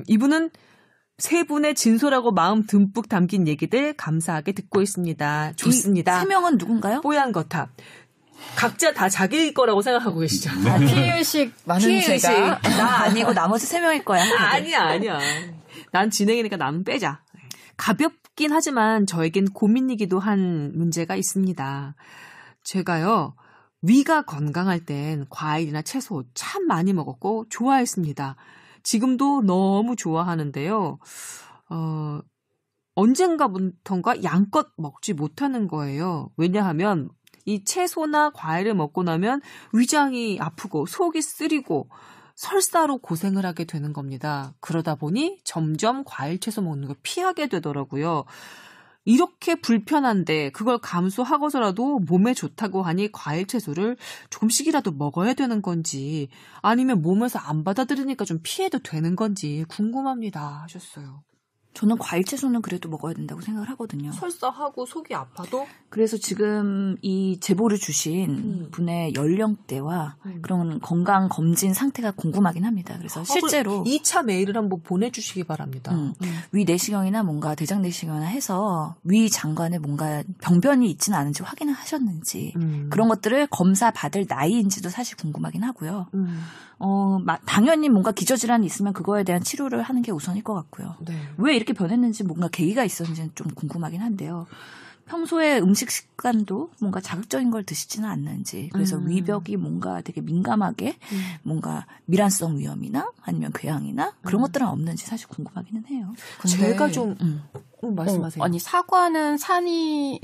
이분은 세 분의 진솔하고 마음 듬뿍 담긴 얘기들 감사하게 듣고 있습니다. 좋습니다. 세 명은 누군가요? 뽀얀거탑. 각자 다 자기 거라고 생각하고 계시죠. 피해의식 많은 제가. 나 아니고 나머지 세 명일 거야. 아니야. 난 진행이니까 나는 빼자. 가볍긴 하지만 저에겐 고민이기도 한 문제가 있습니다. 제가요. 위가 건강할 땐 과일이나 채소 참 많이 먹었고 좋아했습니다. 지금도 너무 좋아하는데요. 언젠가부터인가 양껏 먹지 못하는 거예요. 왜냐하면 이 채소나 과일을 먹고 나면 위장이 아프고 속이 쓰리고 설사로 고생을 하게 되는 겁니다. 그러다 보니 점점 과일, 채소 먹는 걸 피하게 되더라고요. 이렇게 불편한데 그걸 감수하고서라도 몸에 좋다고 하니 과일, 채소를 조금씩이라도 먹어야 되는 건지 아니면 몸에서 안 받아들이니까 좀 피해도 되는 건지 궁금합니다 하셨어요. 저는 과일, 채소는 그래도 먹어야 된다고 생각을 하거든요. 설사하고 속이 아파도? 그래서 지금 이 제보를 주신 분의 연령대와 그런 건강검진 상태가 궁금하긴 합니다. 그래서 실제로 2차 메일을 한번 보내주시기 바랍니다. 위 내시경이나 뭔가 대장 내시경이나 해서 위 장관에 뭔가 병변이 있지는 않은지 확인을 하셨는지 그런 것들을 검사 받을 나이인지도 사실 궁금하긴 하고요. 당연히 뭔가 기저질환이 있으면 그거에 대한 치료를 하는 게 우선일 것 같고요. 네. 왜 이렇게 변했는지 뭔가 계기가 있었는지는 좀 궁금하긴 한데요. 평소에 음식 습관도 뭔가 자극적인 걸 드시지는 않는지 그래서 위벽이 뭔가 되게 민감하게 뭔가 미란성 위염이나 아니면 궤양이나 그런 것들은 없는지 사실 궁금하기는 해요. 제가 좀 말씀하세요. 아니 사과는 산이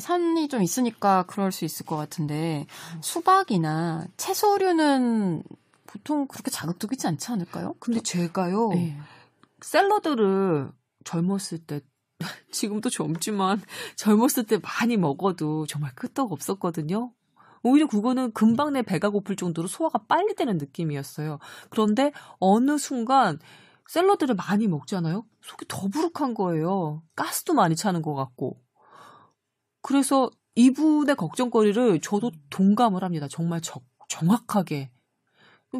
좀 있으니까 그럴 수 있을 것 같은데 수박이나 채소류는 보통 그렇게 자극적이지 않지 않을까요? 근데 제가요. 네. 샐러드를 젊었을 때 지금도 젊지만 젊었을 때 많이 먹어도 정말 끄떡 없었거든요. 오히려 그거는 금방 내 배가 고플 정도로 소화가 빨리 되는 느낌이었어요. 그런데 어느 순간 샐러드를 많이 먹잖아요. 속이 더부룩한 거예요. 가스도 많이 차는 것 같고. 그래서 이분의 걱정거리를 저도 동감을 합니다. 정말 정확하게.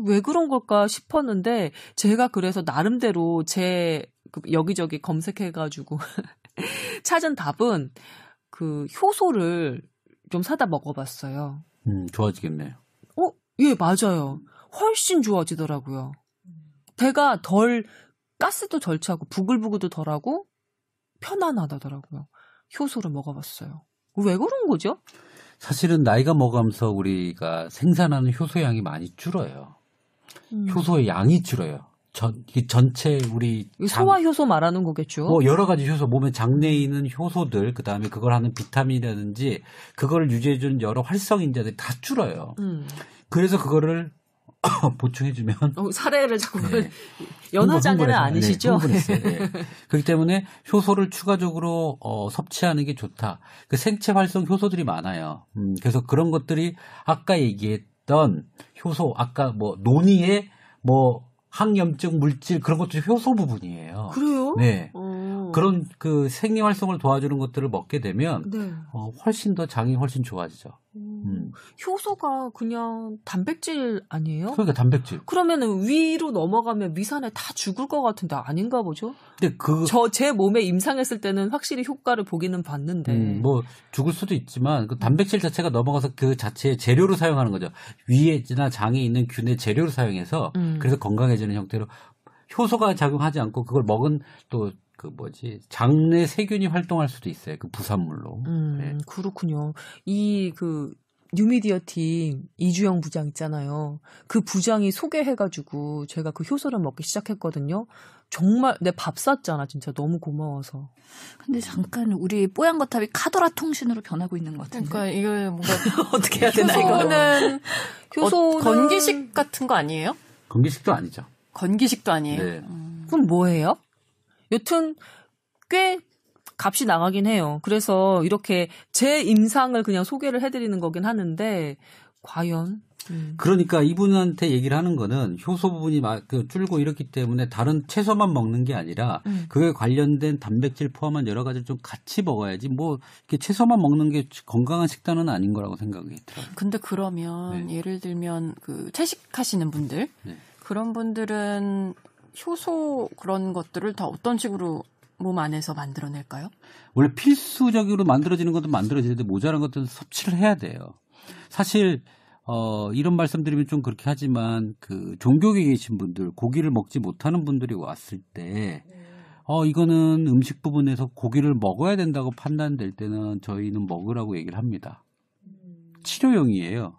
왜 그런 걸까 싶었는데 제가 그래서 나름대로 제 여기저기 검색해가지고 찾은 답은 그 효소를 좀 사다 먹어봤어요. 좋아지겠네요. 예, 맞아요. 훨씬 좋아지더라고요. 배가 가스도 덜 차고 부글부글도 덜하고 편안하다더라고요. 효소를 먹어봤어요. 왜 그런 거죠? 사실은 나이가 먹으면서 우리가 생산하는 효소량이 많이 줄어요. 효소의 양이 줄어요. 전체 우리 소화 효소 말하는 거겠죠. 뭐 여러 가지 효소, 몸에 장내에 있는 효소들, 그 다음에 그걸 하는 비타민이라든지 그거를 유지해주는 여러 활성인자들이 다 줄어요. 그래서 그거를 보충해주면 사례를 자꾸 연화장애는 아니시죠? 네. 그렇기 때문에 효소를 추가적으로 섭취하는 게 좋다. 그 생체 활성 효소들이 많아요. 그래서 그런 것들이 아까 얘기했던 효소, 아까 뭐 논의의 뭐 항염증 물질 그런 것도 효소 부분이에요. 그래요? 네. 그런 그 생리 활성을 도와주는 것들을 먹게 되면 네. 훨씬 더 장이 훨씬 좋아지죠. 효소가 그냥 단백질 아니에요? 그러니까 단백질. 그러면은 위로 넘어가면 위산에 다 죽을 것 같은데 아닌가 보죠? 근데 제 몸에 임상했을 때는 확실히 효과를 보기는 봤는데. 뭐 죽을 수도 있지만 그 단백질 자체가 넘어가서 그 자체의 재료로 사용하는 거죠. 위에나 장에 있는 균의 재료로 사용해서 그래서 건강해지는 형태로 효소가 작용하지 않고 그걸 먹은 또 장내 세균이 활동할 수도 있어요. 그 부산물로. 네. 그렇군요. 뉴미디어 팀 이주영 부장 있잖아요. 그 부장이 소개해가지고 제가 그 효소를 먹기 시작했거든요. 정말 내 밥 샀잖아. 진짜 너무 고마워서. 근데 잠깐 우리 뽀얀거탑이 카더라 통신으로 변하고 있는 것 같은데. 그러니까 이거 뭔가 어떻게 해야 되나 이거는. 효소는 건기식 같은 거 아니에요? 건기식도 아니죠. 건기식도 아니에요. 네. 그럼 뭐예요? 여튼 꽤 값이 나가긴 해요. 그래서 이렇게 제 임상을 그냥 소개를 해드리는 거긴 하는데 과연? 그러니까 이분한테 얘기를 하는 거는 효소 부분이 막 줄고 이렇기 때문에 다른 채소만 먹는 게 아니라 그에 관련된 단백질 포함한 여러 가지를 좀 같이 먹어야지 뭐 이렇게 채소만 먹는 게 건강한 식단은 아닌 거라고 생각이 들어요. 근데 그러면 예를 들면 그 채식하시는 분들 그런 분들은 효소 그런 것들을 더 어떤 식으로 몸 안에서 만들어낼까요? 원래 필수적으로 만들어지는 것도 만들어지는데 모자란 것들은 섭취를 해야 돼요. 사실 이런 말씀드리면 좀 그렇게 하지만 그 종교계에 계신 분들, 고기를 먹지 못하는 분들이 왔을 때 이거는 음식 부분에서 고기를 먹어야 된다고 판단될 때는 저희는 먹으라고 얘기를 합니다. 치료용이에요.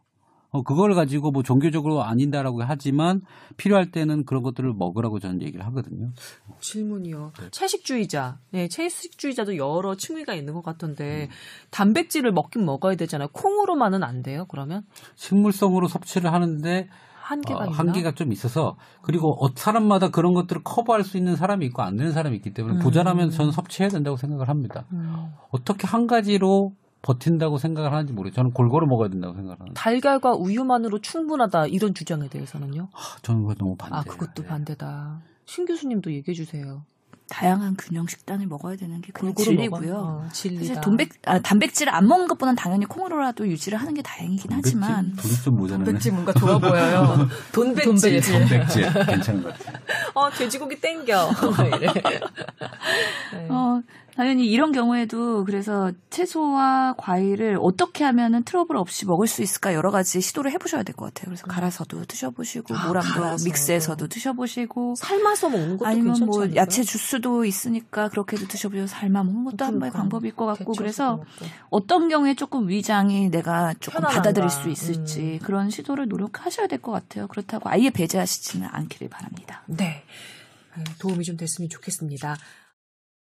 그걸 가지고 뭐 종교적으로 아닌다라고 하지만 필요할 때는 그런 것들을 먹으라고 저는 얘기를 하거든요. 질문이요. 네. 채식주의자. 네, 채식주의자도 여러 층위가 있는 것 같은데 단백질을 먹긴 먹어야 되잖아요. 콩으로만은 안 돼요, 그러면? 식물성으로 섭취를 하는데 한계가 좀 있어서 그리고 사람마다 그런 것들을 커버할 수 있는 사람이 있고 안 되는 사람이 있기 때문에 부자라면 저는 섭취해야 된다고 생각을 합니다. 어떻게 한 가지로 버틴다고 생각을 하는지 모르겠어요. 저는 골고루 먹어야 된다고 생각을 합니다. 달걀과 우유만으로 충분하다 이런 주장에 대해서는요? 저는 그거 너무 반대예요. 그것도 반대다. 신 교수님도 얘기해 주세요. 다양한 균형 식단을 먹어야 되는 게 그냥 진리고요. 진리다. 단백질을 안 먹는 것보다는 당연히 콩으로라도 유지를 하는 게 다행이긴 하지만 돈이 좀 모자라네. 단백질 뭔가 좋아 보여요. 돈백질 괜찮은 것 같아요. 돼지고기 땡겨. 이래. 네. 당연히 이런 경우에도 그래서 채소와 과일을 어떻게 하면은 트러블 없이 먹을 수 있을까 여러 가지 시도를 해보셔야 될 것 같아요. 그래서 갈아서도 드셔보시고 모람도 믹스해서도 드셔보시고 삶아서 먹는 것도 아니면 괜찮지 뭐 않을까요? 야채 주스도 있으니까 그렇게도 드셔보시고 삶아 먹는 것도 한 번의 방법일 것 같고 그래서 어떤 경우에 조금 위장이 내가 조금 편안한가. 받아들일 수 있을지 그런 시도를 노력하셔야 될 것 같아요. 그렇다고 아예 배제하시지는 않기를 바랍니다. 네. 도움이 좀 됐으면 좋겠습니다.